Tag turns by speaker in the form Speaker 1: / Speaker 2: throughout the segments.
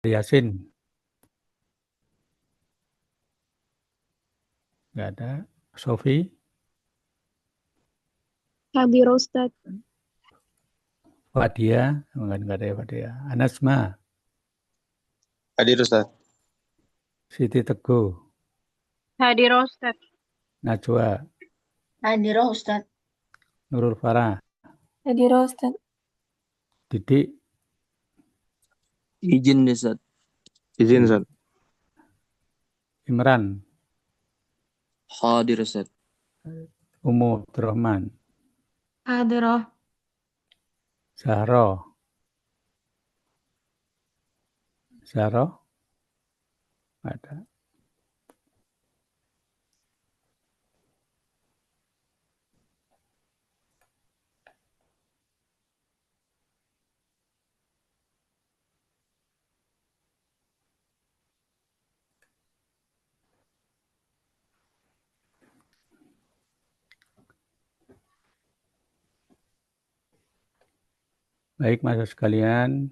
Speaker 1: Yasin. Nggak ada. Sofi.
Speaker 2: Hadir Ustaz.
Speaker 1: Fadia. Nggak ada ya Fadia. Anasma.
Speaker 3: Hadir Ustaz.
Speaker 1: Siti Teguh.
Speaker 2: Hadir Ustaz.
Speaker 1: Najwa.
Speaker 4: Hadir Ustaz.
Speaker 1: Nurul Farah.
Speaker 5: Hadir Ustaz.
Speaker 1: Didik.
Speaker 6: Izin Ustaz.
Speaker 3: Izin Ustaz.
Speaker 1: Imran.
Speaker 6: Hadir Ustaz.
Speaker 1: Umu Abdurrahman.
Speaker 5: Hadirah.
Speaker 1: Zahra. Zahra. Ada. Baik, mahasiswa sekalian,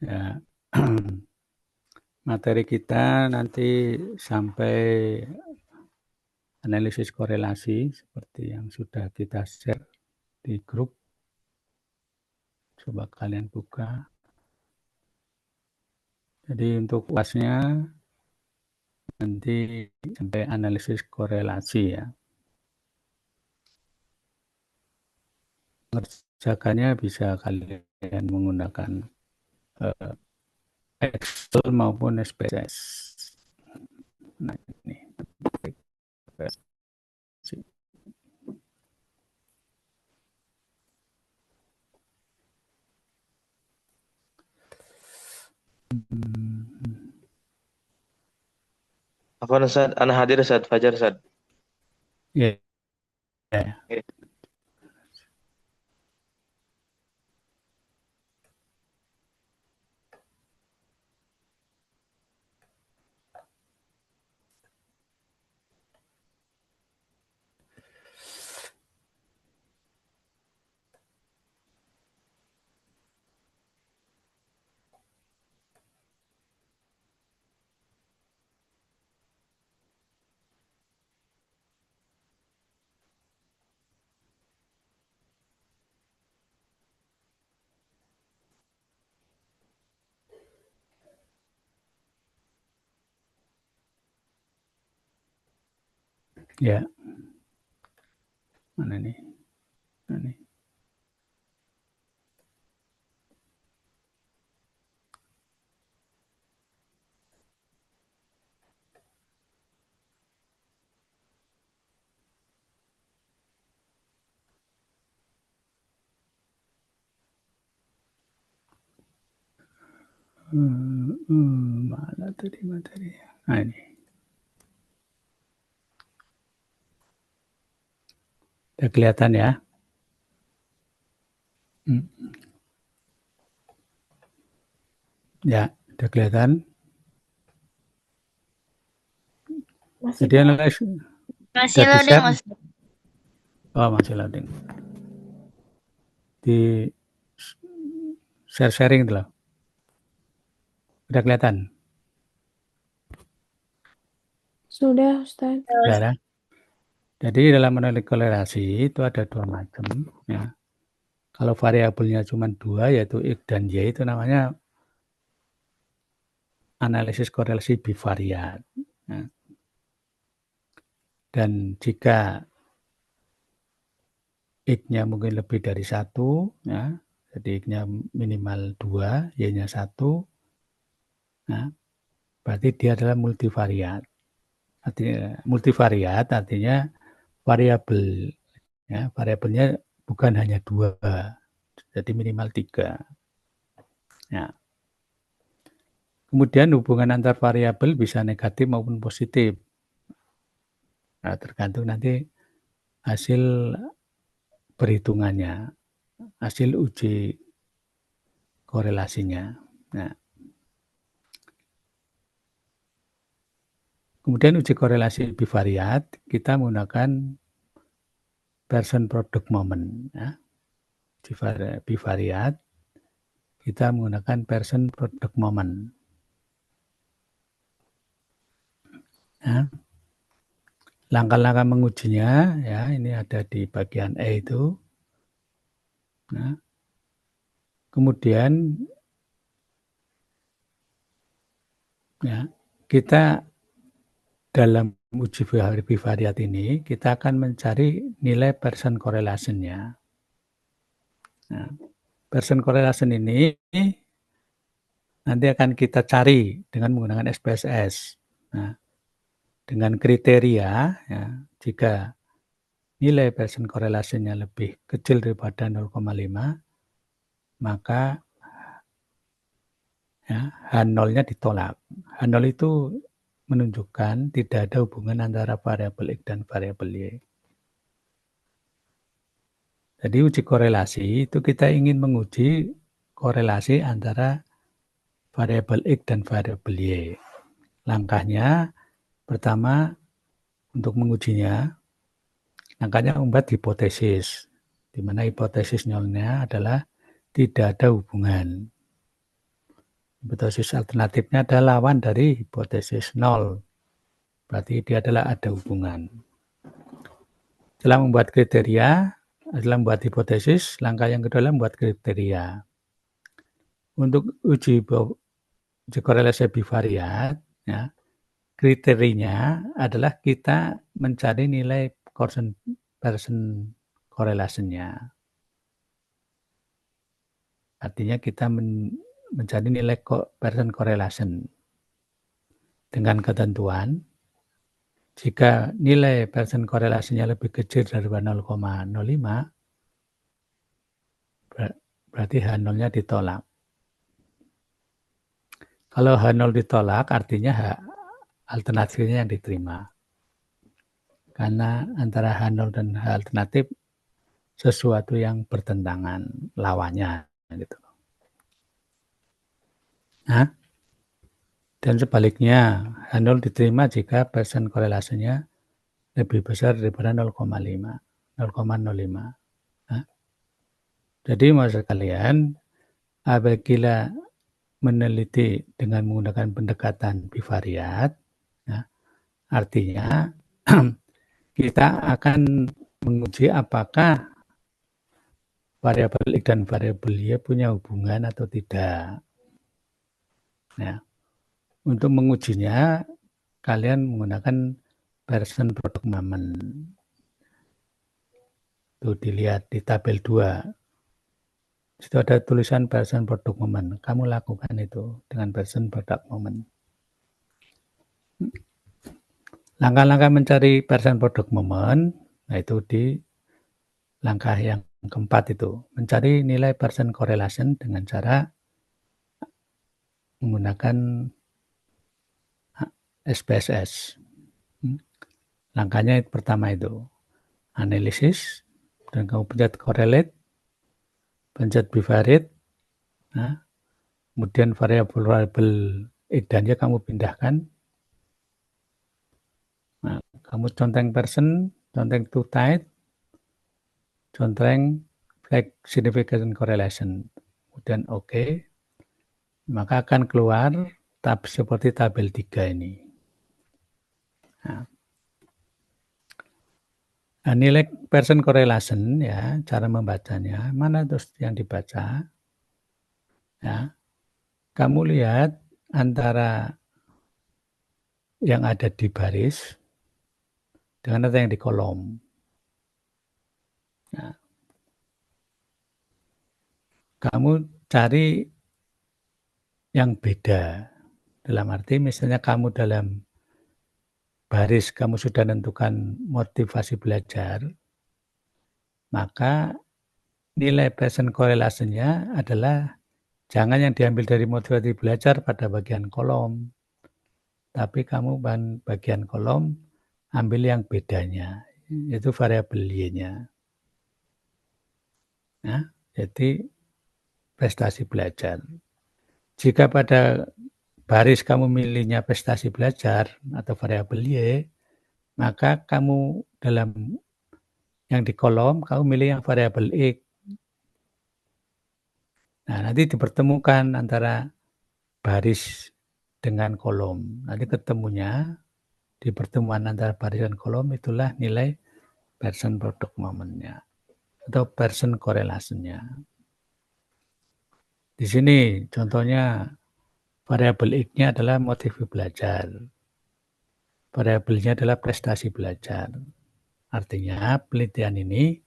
Speaker 1: ya, materi kita nanti sampai analisis korelasi seperti yang sudah kita share di grup. Coba kalian buka. Jadi untuk UASnya nanti sampai analisis korelasi ya. Mengerjakannya bisa kalian menggunakan Excel maupun SPSS. Nah, ini.
Speaker 3: Apa Ustaz? Ana hadir Ustaz. Fajar Ustaz.
Speaker 1: Ya. Yeah. Yeah. Ya, mana nih? Mana nih? Mana tadi materinya? Nah ini. Udah kelihatan ya? Ya, udah kelihatan.
Speaker 2: Masih
Speaker 1: Jadi analisis.
Speaker 4: Masih loading Ustaz.
Speaker 1: Oh, masih loading. Di sharing itu loh. Udah kelihatan?
Speaker 2: Sudah Ustaz.
Speaker 1: Sudah ada. Jadi dalam analisis korelasi itu ada dua macam ya. Kalau variabelnya cuma dua yaitu X dan Y itu namanya analisis korelasi bivariat. Ya. Dan jika X-nya mungkin lebih dari 1, ya, jadi X-nya minimal 2, Y-nya 1, nah, berarti dia adalah multivariat. Artinya, multivariat artinya variabel, ya, variabelnya bukan hanya 2, jadi minimal 3. Ya. Kemudian hubungan antar variabel bisa negatif maupun positif. Nah, tergantung nanti hasil perhitungannya, hasil uji korelasinya. Nah, kemudian uji korelasi bivariat kita menggunakan Pearson product moment. Ya. Bivariat kita menggunakan person product moment. Nah, langkah-langkah mengujinya ya ini ada di bagian E itu. Nah, kemudian ya kita dalam uji bivariat ini kita akan mencari nilai person correlation-nya. Nah, person correlation ini nanti akan kita cari dengan menggunakan SPSS. Nah, dengan kriteria ya, jika nilai person correlation-nya lebih kecil daripada 0,5 maka ya, H0-nya ditolak. H0 itu menunjukkan tidak ada hubungan antara variabel X dan variabel Y. Jadi uji korelasi itu kita ingin menguji korelasi antara variabel X dan variabel Y. Langkahnya pertama untuk mengujinya, langkahnya membuat hipotesis, di mana hipotesis nolnya adalah tidak ada hubungan. Hipotesis alternatifnya adalah lawan dari hipotesis nol, berarti dia adalah ada hubungan. Setelah membuat kriteria, setelah membuat hipotesis, langkah yang kedua adalah membuat kriteria. Untuk uji korelasi bivariat, ya, kriterianya adalah kita mencari nilai person correlation-nya. Artinya kita mencari nilai person correlation dengan ketentuan jika nilai person correlation-nya lebih kecil dari 0,05 berarti H0-nya ditolak. Kalau H0 ditolak artinya alternatifnya yang diterima. Karena antara H0 dan H alternatif sesuatu yang bertentangan lawannya gitu. Nah, dan sebaliknya H0 diterima jika person korelasinya lebih besar daripada 0,05. Nah, jadi maksud kalian apabila meneliti dengan menggunakan pendekatan bivariat, ya, artinya kita akan menguji apakah variabel X dan variabel Y punya hubungan atau tidak. Nah, untuk mengujinya, kalian menggunakan person product moment. Tuh dilihat di tabel 2. Situ ada tulisan person product moment. Kamu lakukan itu dengan person product moment. Langkah-langkah mencari person product moment, nah itu di langkah yang keempat itu. Mencari nilai person correlation dengan cara menggunakan SPSS. Langkahnya pertama itu analisis, dan kamu pencet correlate, pencet bivariate, nah, kemudian variabel X dan Y kamu pindahkan. Nah, kamu conteng person, conteng to type, conteng flag significant correlation, kemudian OK, maka akan keluar seperti tabel 3 ini. Nah, nilai person correlation ya, cara membacanya, mana terus yang dibaca? Ya, kamu lihat antara yang ada di baris dengan ada yang di kolom. Nah, kamu cari yang beda. Dalam arti misalnya kamu dalam baris kamu sudah menentukan motivasi belajar, maka nilai person correlation-nya adalah jangan yang diambil dari motivasi belajar pada bagian kolom, tapi kamu bagian kolom ambil yang bedanya, yaitu variabel Y-nya. Nah, jadi prestasi belajar. Jika pada baris kamu milihnya prestasi belajar atau variabel Y, maka kamu dalam yang di kolom kamu milih yang variabel X. Nah, nanti dipertemukan antara baris dengan kolom. Nanti ketemunya di pertemuan antara baris dan kolom itulah nilai Pearson product momennya atau Pearson correlation-nya. Di sini contohnya variabel X-nya adalah motivasi belajar. Variabelnya adalah prestasi belajar. Artinya penelitian ini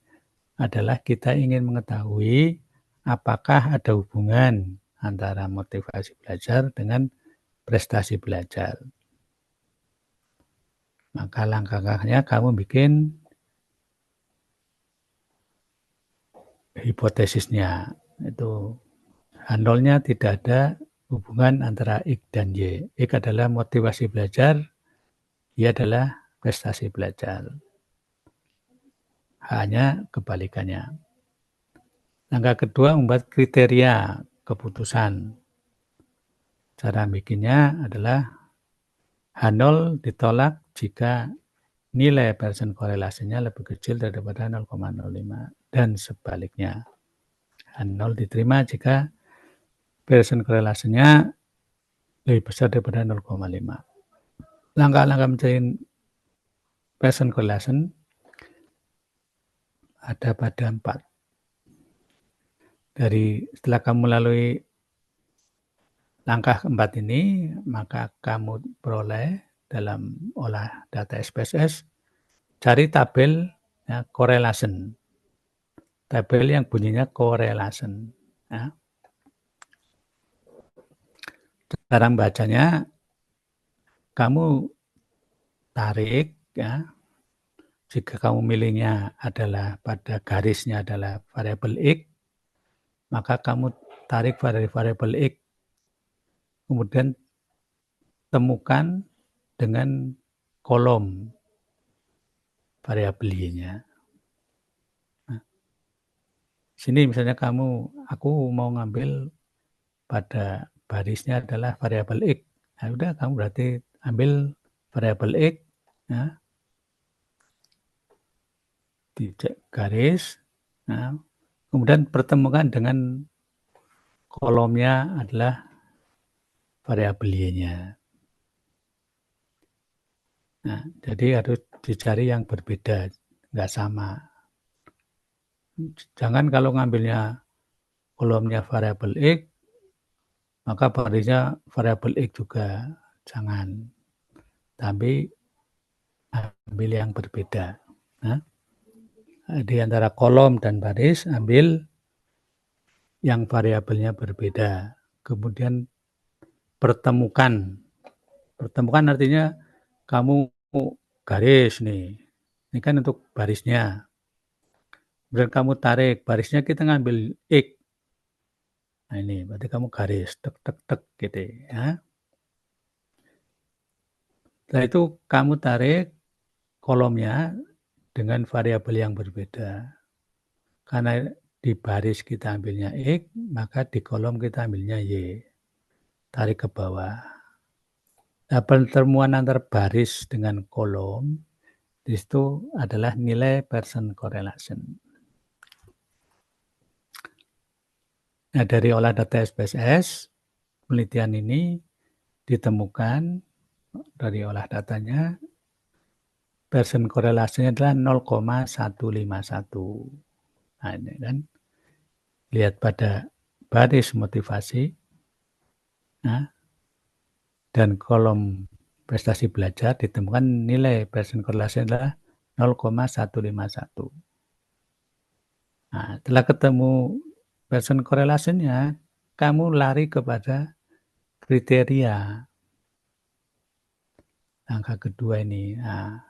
Speaker 1: adalah kita ingin mengetahui apakah ada hubungan antara motivasi belajar dengan prestasi belajar. Maka langkah-langkahnya kamu bikin hipotesisnya. Itu H0-nya tidak ada hubungan antara X dan Y. X adalah motivasi belajar, Y adalah prestasi belajar. H-nya kebalikannya. Langkah kedua, membuat kriteria keputusan. Cara bikinnya adalah H0 ditolak jika nilai Pearson korelasinya lebih kecil daripada 0,05 dan sebaliknya. H0 diterima jika Pearson korelasinya lebih besar daripada 0,5. Langkah-langkah mencari Pearson correlation ada pada 4. Setelah kamu melalui langkah 4 ini, maka kamu peroleh dalam olah data SPSS, cari tabel ya, correlation. Tabel yang bunyinya correlation. Ya. Cara membacanya, kamu tarik, ya. Jika kamu milihnya adalah pada garisnya adalah variabel X, maka kamu tarik variabel X, kemudian temukan dengan kolom variabel Y-nya. Nah, sini misalnya aku mau ngambil pada barisnya adalah variabel X. Nah, udah kamu berarti ambil variabel X, ya, dicek garis, nah, kemudian pertemukan dengan kolomnya adalah variabel Y-nya. Nah, jadi harus dicari yang berbeda, nggak sama. Jangan kalau ngambilnya kolomnya variabel X, maka barisnya variabel X juga. Jangan. Tapi ambil yang berbeda. Nah, di antara kolom dan baris, ambil yang variabelnya berbeda. Kemudian pertemukan. Pertemukan artinya kamu garis nih. Ini kan untuk barisnya. Kemudian kamu tarik. Barisnya kita ngambil X. Nah ini, berarti kamu garis. Tek, tek, tek gitu ya. Setelah itu kamu tarik kolomnya dengan variabel yang berbeda. Karena di baris kita ambilnya X, maka di kolom kita ambilnya Y. Tarik ke bawah. Nah, pertemuan antar baris dengan kolom, di situ adalah nilai Pearson correlation. Nah, dari olah data SPSS, penelitian ini ditemukan dari olah datanya, Pearson korelasinya adalah 0,151. Nah, ini kan. Lihat pada baris motivasi, nah, dan kolom prestasi belajar ditemukan nilai Pearson korelasi adalah 0,151. Nah, setelah ketemu Pearson korelasinya, kamu lari kepada kriteria. Langkah kedua ini. Nah,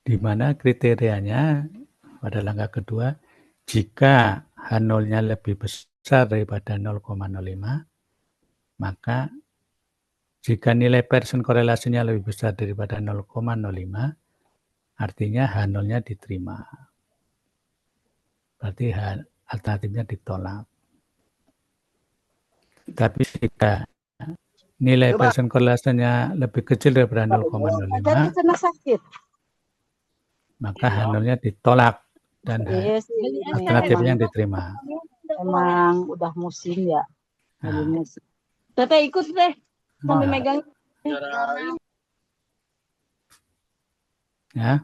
Speaker 1: di mana kriterianya pada langkah kedua, jika H0-nya lebih besar daripada 0,05, maka jika nilai Pearson korelasinya lebih besar daripada 0,05, artinya H0-nya diterima. Berarti alternatifnya ditolak. Tapi jika nilai Pearson korelasinya lebih kecil daripada 0,05, maka H0-nya ditolak dan
Speaker 7: Iya sih,
Speaker 1: alternatifnya yang diterima.
Speaker 7: emang udah musim ya. Lagi
Speaker 1: Nah,
Speaker 7: musim. Teteh ikut deh sambil
Speaker 1: nah,
Speaker 7: megang.
Speaker 1: ya.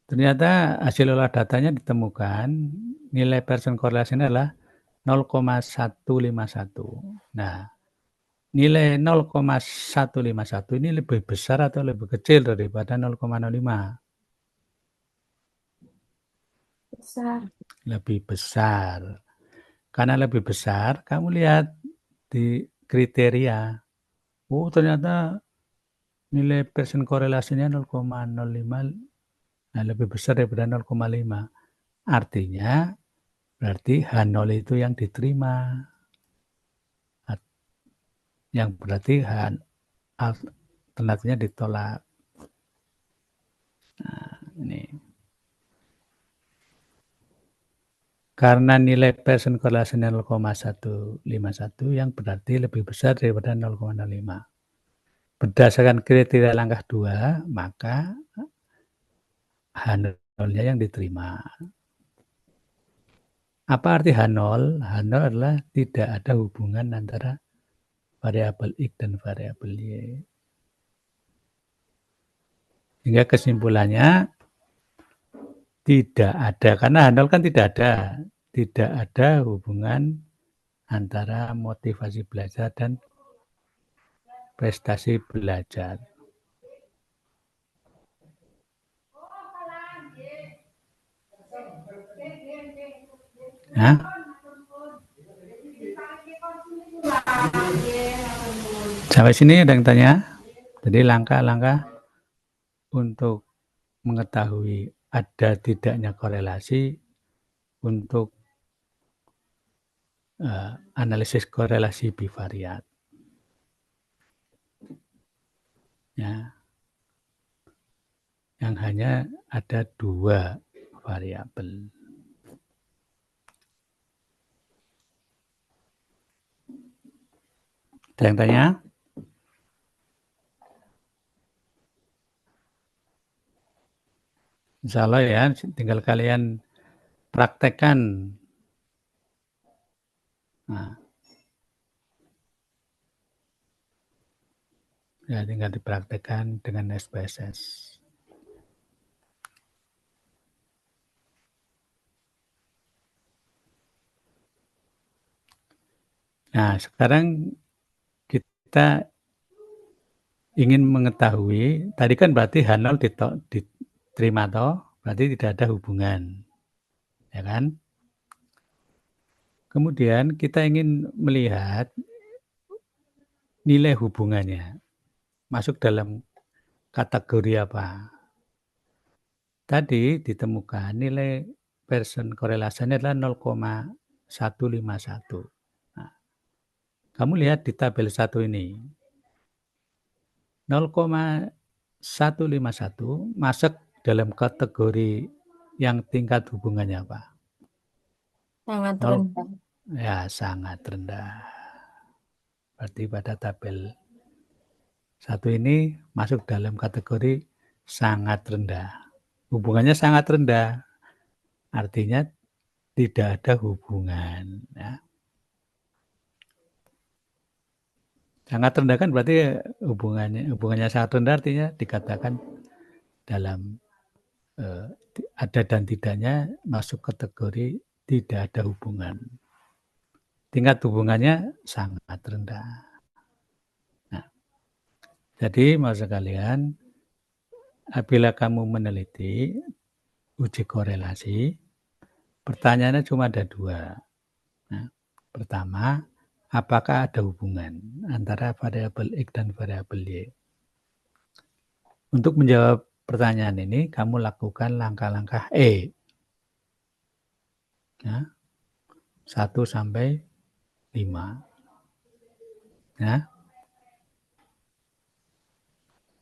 Speaker 1: Ternyata hasil olah datanya ditemukan nilai Pearson korelasinya adalah 0,151. Nah, nilai 0,151 ini lebih besar atau lebih kecil daripada 0,05?
Speaker 2: Besar.
Speaker 1: Lebih besar. Karena lebih besar, kamu lihat di kriteria. Oh, ternyata nilai Pearson korelasinya 0,05, nah lebih besar daripada 0,5. Artinya berarti H0 itu yang diterima. Yang berarti alternatifnya ditolak. Nah, ini. Karena nilai Pearson korelasinya 0,151 yang berarti lebih besar daripada 0,05. Berdasarkan kriteria langkah 2, maka H0-nya yang diterima. Apa arti H0? H0 adalah tidak ada hubungan antara variabel X dan variabel Y. Hingga kesimpulannya tidak ada, karena H0 kan tidak ada hubungan antara motivasi belajar dan prestasi belajar. Nah, sampai sini ada yang tanya? Jadi langkah-langkah untuk mengetahui ada tidaknya korelasi untuk analisis korelasi bivariat. Ya, yang hanya ada 2 variabel. Ada yang tanya? Insya Allah ya, tinggal kalian praktekkan. Nah, ya tinggal dipraktekkan dengan SPSS. Nah, sekarang kita ingin mengetahui, tadi kan berarti H0 diterima toh, berarti tidak ada hubungan. Ya kan? Kemudian kita ingin melihat nilai hubungannya. Masuk dalam kategori apa? Tadi ditemukan nilai Pearson korelasinya adalah 0,151. Nah, kamu lihat di tabel 1 ini. 0,151 masuk dalam kategori yang tingkat hubungannya apa?
Speaker 5: Sangat rendah.
Speaker 1: Ya, sangat rendah. Berarti pada tabel 1 ini masuk dalam kategori sangat rendah. Hubungannya sangat rendah. Artinya tidak ada hubungan. Ya. Sangat rendah kan berarti hubungannya sangat rendah, artinya dikatakan dalam ada dan tidaknya masuk kategori tidak ada hubungan. Tingkat hubungannya sangat rendah. Nah, jadi maksud kalian, apabila kamu meneliti uji korelasi, pertanyaannya cuma ada 2. Nah, pertama, apakah ada hubungan antara variabel X dan variabel Y? Untuk menjawab pertanyaan ini, kamu lakukan langkah-langkah E. Ya, 1 sampai 5. Ya.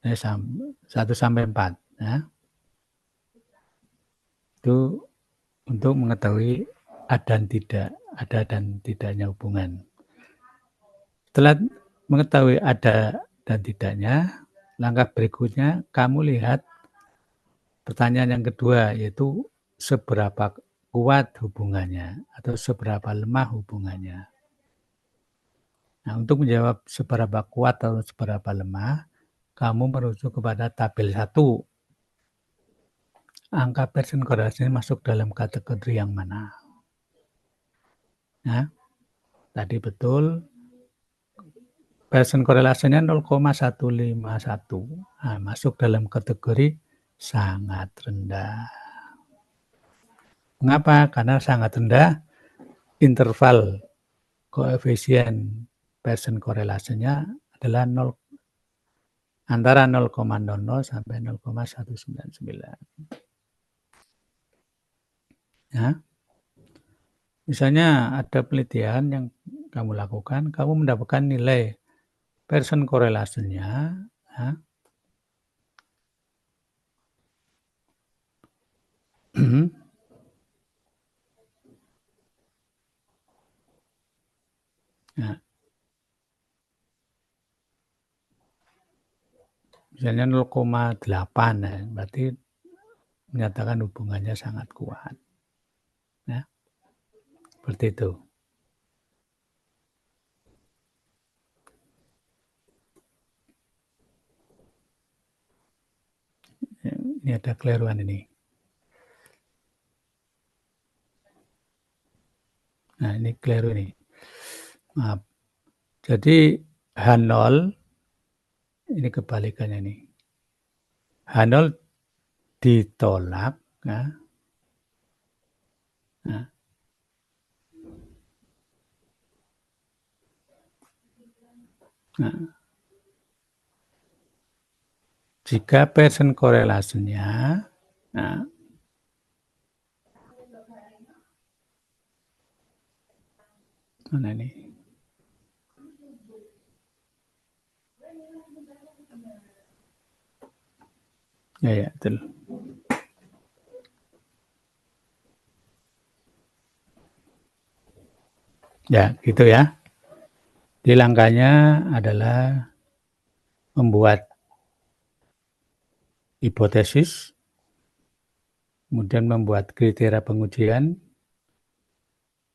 Speaker 1: 1 sampai 4. Ya. Itu untuk mengetahui ada dan tidaknya hubungan. Setelah mengetahui ada dan tidaknya, langkah berikutnya kamu lihat pertanyaan yang kedua, yaitu seberapa kuat hubungannya atau seberapa lemah hubungannya. Nah, untuk menjawab seberapa kuat atau seberapa lemah, kamu merujuk kepada tabel 1. Angka persen korelasinya masuk dalam kategori yang mana? Nah, tadi betul persen korelasinya 0,151. Nah, masuk dalam kategori sangat rendah. Mengapa? Karena sangat rendah interval koefisien persen korelasinya adalah antara 0,00 sampai 0,199. Ya. Misalnya ada penelitian yang kamu lakukan, kamu mendapatkan nilai persen korelasinya ya, ya, misalnya 0,8 ya, berarti menyatakan hubungannya sangat kuat. Ya. Seperti itu. Ini ada keliruan ini. Nah, ini keliru ini. Maaf. Jadi H0 ini kebalikannya nih. H0 ditolak. Ya. Nah. Nah. Jika persen korelasinya, nah, mana ini? Ya, betul. Ya, gitu ya. Di langkahnya adalah membuat hipotesis, kemudian membuat kriteria pengujian,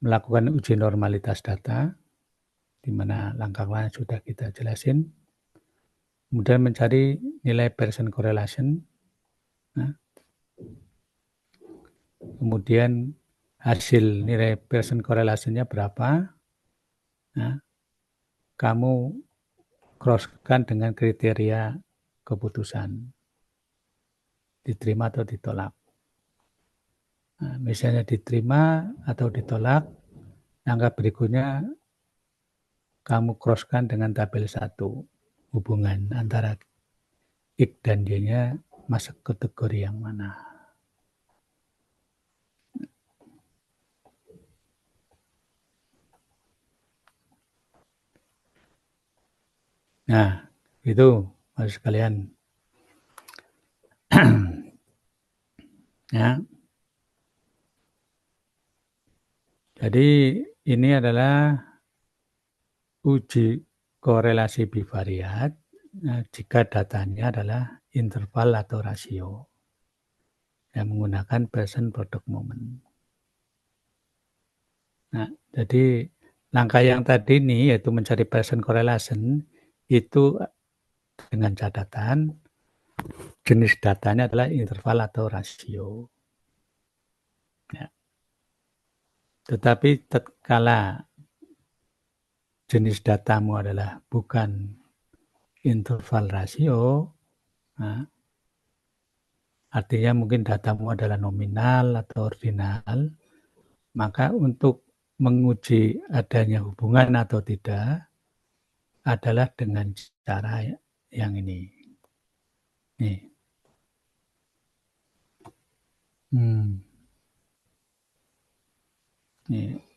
Speaker 1: melakukan uji normalitas data, di mana langkah-langkah sudah kita jelasin, kemudian mencari nilai persen correlation, nah, kemudian hasil nilai persen korelasinya berapa, nah, kamu cross-kan dengan kriteria keputusan, diterima atau ditolak. Nah, misalnya diterima atau ditolak, langkah berikutnya kamu cross-kan dengan tabel 1, hubungan antara X dan Y-nya masuk kategori yang mana. Nah, itu Mas sekalian. Ya. Jadi ini adalah uji korelasi bivariat jika datanya adalah interval atau rasio yang menggunakan persen product moment. Nah, jadi langkah yang tadi ini yaitu mencari persen correlation itu dengan catatan jenis datanya adalah interval atau rasio. Ya. Tetapi tatkala jenis datamu adalah bukan interval rasio, nah, artinya mungkin datamu adalah nominal atau ordinal, maka untuk menguji adanya hubungan atau tidak adalah dengan cara yang ini. Nih.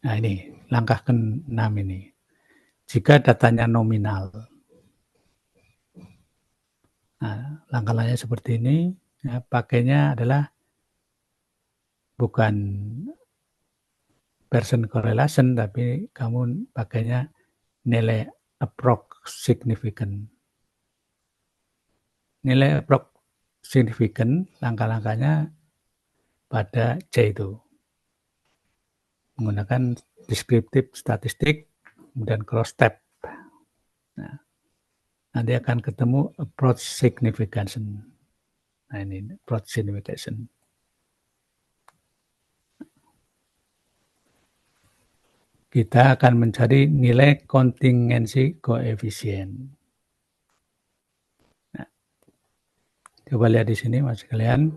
Speaker 1: Nah ini langkah ke-6 ini. Jika datanya nominal, nah, langkah-langkahnya seperti ini, ya, pakainya adalah bukan persen correlation, tapi kamu pakainya nilai approx significant. Nilai approx significant, langkah-langkahnya pada C itu. Menggunakan deskriptif statistik, kemudian cross step. Nah, nanti akan ketemu approach significance. Nah, ini approach significance. Kita akan mencari nilai kontingensi koefisien. Nah, coba lihat di sini Mas sekalian.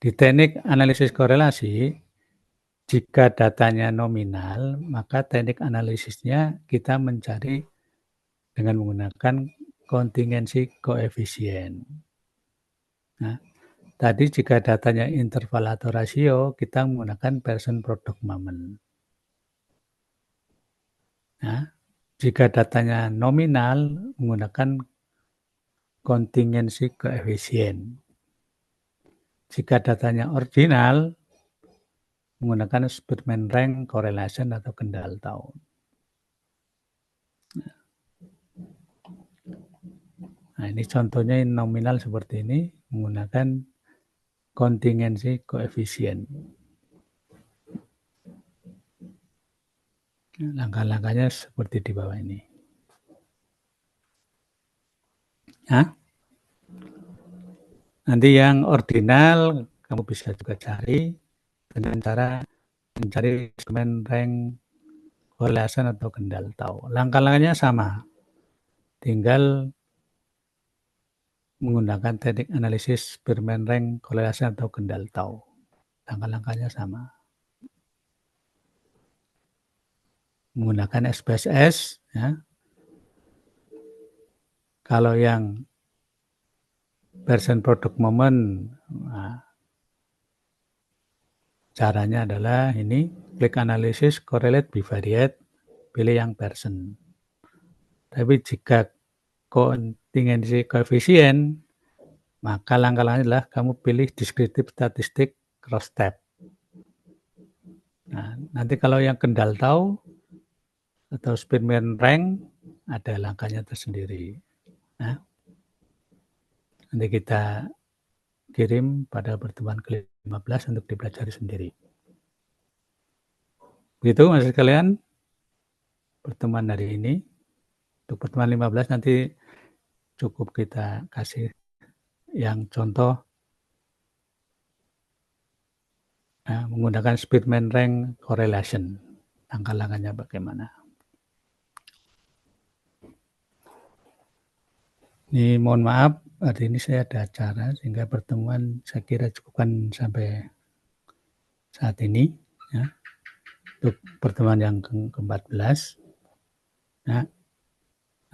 Speaker 1: Di teknik analisis korelasi, jika datanya nominal, maka teknik analisisnya kita mencari dengan menggunakan kontingensi koefisien. Nah, tadi jika datanya interval atau rasio, kita menggunakan Pearson product moment. Nah, jika datanya nominal, menggunakan kontingensi koefisien. Jika datanya ordinal, menggunakan Spearman rank correlation atau kendal tahun. Nah, ini contohnya nominal seperti ini, menggunakan kontingensi koefisien. Langkah-langkahnya seperti di bawah ini. Nah, nanti yang ordinal kamu bisa juga cari dengan cara mencari Spearman rank correlation atau kendal tahu. Langkah-langkahnya sama, tinggal menggunakan teknik analisis Spearman rank correlation atau kendal tahu. Langkah-langkahnya sama. Menggunakan SPSS, ya. Kalau yang Pearson product moment, nah, caranya adalah ini, klik analisis correlate bivariate, pilih yang Pearson. Tapi jika kontingensi koefisien, maka langkah-langkahnya adalah kamu pilih deskriptif statistik cross step. Nah, nanti kalau yang kendal tahu atau Spearman rank ada langkahnya tersendiri. Nah, nanti kita kirim pada pertemuan ke-15 untuk dipelajari sendiri. Begitu Mas sekalian, pertemuan hari ini. Untuk pertemuan 15 nanti cukup kita kasih yang contoh menggunakan Spearman rank correlation. Langkah-langkahnya bagaimana. Ini mohon maaf, hari ini saya ada acara sehingga pertemuan saya kira cukupkan sampai saat ini. Ya. Untuk pertemuan yang ke-14. Nah,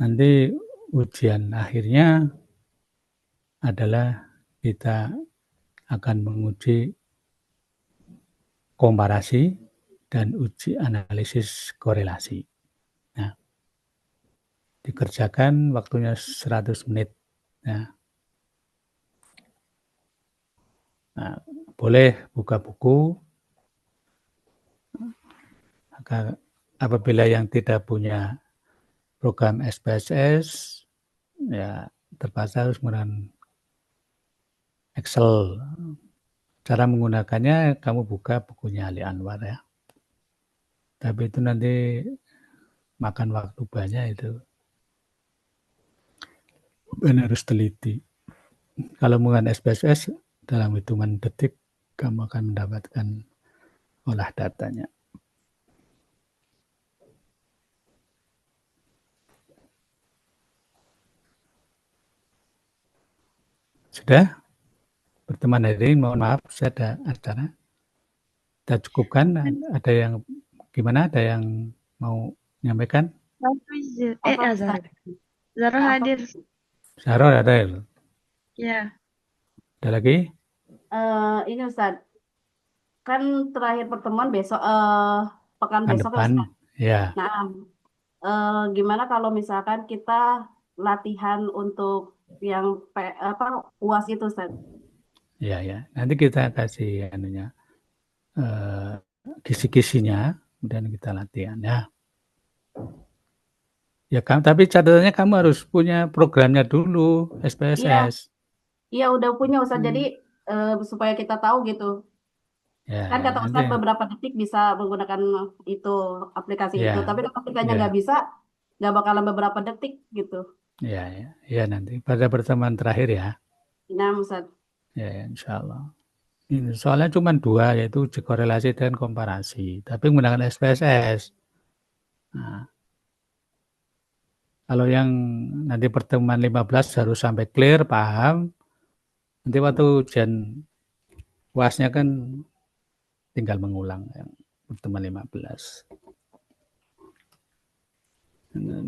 Speaker 1: nanti ujian akhirnya adalah kita akan menguji komparasi dan uji analisis korelasi. Nah, dikerjakan waktunya 100 menit. Nah, boleh buka buku. Maka apabila yang tidak punya program SPSS, ya terpaksa harus menggunakan Excel. Cara menggunakannya kamu buka bukunya Ali Anwar ya. Tapi itu nanti makan waktu banyak itu. Dan harus teliti. Kalau menggunakan SPSS dalam hitungan detik kamu akan mendapatkan olah datanya. Sudah? Pertemuan hari ini, mohon maaf, saya ada acara. Kita cukupkan. Ada yang gimana? Ada yang mau menyampaikan?
Speaker 4: Zara hadir.
Speaker 1: Sarah ada ya?
Speaker 4: Ya.
Speaker 1: Ada lagi?
Speaker 7: Ini Ustaz, kan terakhir pertemuan besok, pekan
Speaker 1: Kan
Speaker 7: besok
Speaker 1: depan.
Speaker 7: Ustaz.
Speaker 1: Ya.
Speaker 7: Nah, gimana kalau misalkan kita latihan untuk yang UAS itu Ustaz?
Speaker 1: Ya, ya. Nanti kita kasih kisi-kisinya, kemudian kita latihan ya. Ya, tapi catatannya kamu harus punya programnya dulu, SPSS.
Speaker 7: Iya, udah punya Ustaz. Jadi supaya kita tahu gitu.
Speaker 1: Ya,
Speaker 7: Kan kata
Speaker 1: nanti.
Speaker 7: Ustadz beberapa detik bisa menggunakan itu aplikasi itu.
Speaker 1: Ya,
Speaker 7: Tapi kalau kitanya
Speaker 1: ya,
Speaker 7: nggak bisa, nggak bakalan beberapa detik gitu.
Speaker 1: ya, nanti pada pertemuan terakhir ya.
Speaker 7: Nah, Ustadz.
Speaker 1: Ya, insya Allah. Ini soalnya cuma 2, yaitu uji korelasi dan komparasi. Tapi menggunakan SPSS. Nah, kalau yang nanti pertemuan 15 harus sampai clear, paham. Nanti waktu ujian UASnya kan tinggal mengulang yang pertemuan 15.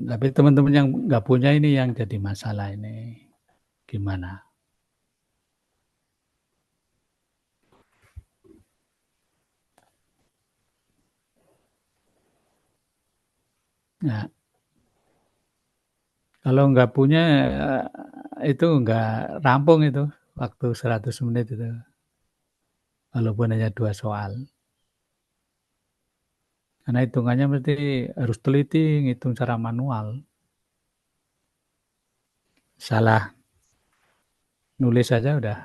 Speaker 1: Tapi teman-teman yang nggak punya ini yang jadi masalah ini. Gimana? Nah, kalau nggak punya itu nggak rampung itu waktu 100 menit itu. Walaupun hanya 2 soal. Karena hitungannya mesti harus teliti, ngitung secara manual. Salah nulis saja udah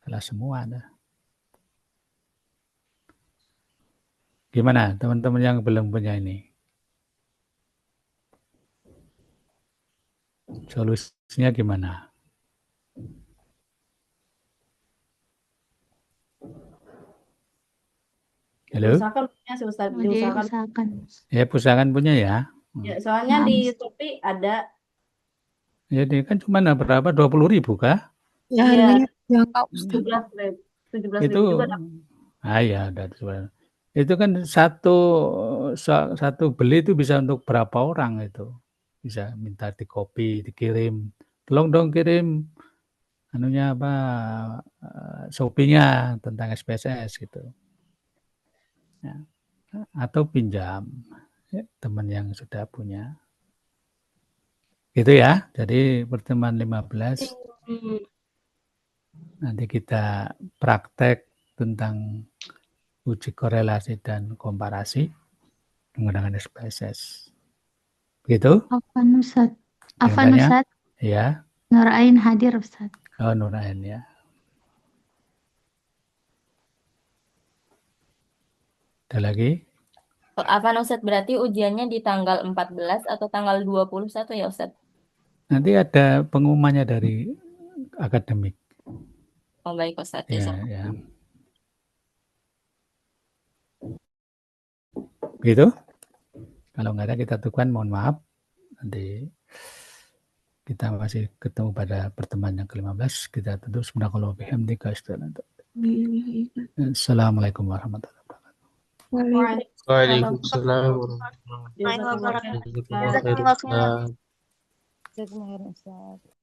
Speaker 1: salah semua. Dah. Gimana teman-teman yang belum punya ini? Solusinya gimana? Halo?
Speaker 7: Diusahakan punya sih Ustadz. Diusahakan.
Speaker 2: Diusahakan.
Speaker 1: Ya, pusakan punya ya.
Speaker 7: Ya, soalnya di Shopee ada.
Speaker 1: Jadi kan cuma berapa? 20.000 kah?
Speaker 2: Ya,
Speaker 7: Iya.
Speaker 2: harganya jangkau, Ustaz.
Speaker 7: 17.000
Speaker 1: Itu,
Speaker 7: juga dapat.
Speaker 1: ya udah. Itu kan satu beli itu bisa untuk berapa orang itu? Bisa minta di copy, dikirim. Tolong dong kirim anunya apa Shopee-nya tentang SPSS gitu. Ya. Atau pinjam ya, teman yang sudah punya. Gitu ya. Jadi pertemuan 15 nanti kita praktek tentang uji korelasi dan komparasi menggunakan SPSS. Begitu?
Speaker 2: Afan Ustaz.
Speaker 1: Yang
Speaker 2: Afan
Speaker 1: tanya?
Speaker 2: Ustaz.
Speaker 1: Ya.
Speaker 2: Nurain hadir Ustaz.
Speaker 1: Oh, Nurain ya. Ada lagi?
Speaker 5: Afan Ustaz, berarti ujiannya di tanggal 14 atau tanggal 21 ya Ustaz?
Speaker 1: Nanti ada pengumumannya dari akademik.
Speaker 5: Oh baik Ustaz.
Speaker 1: Ya, ya. Gitu? Kalau nggak ada kita tukan, mohon maaf. Nanti kita masih ketemu pada pertemuan yang ke-15. Kita tutup subhanakallah bihamdika asyhadu. Assalamualaikum warahmatullahi wabarakatuh.
Speaker 3: Waalaikumsalam warahmatullahi wabarakatuh.
Speaker 7: Jazakallah khairan.
Speaker 3: Jazakumullah khairan.
Speaker 5: Ustaz.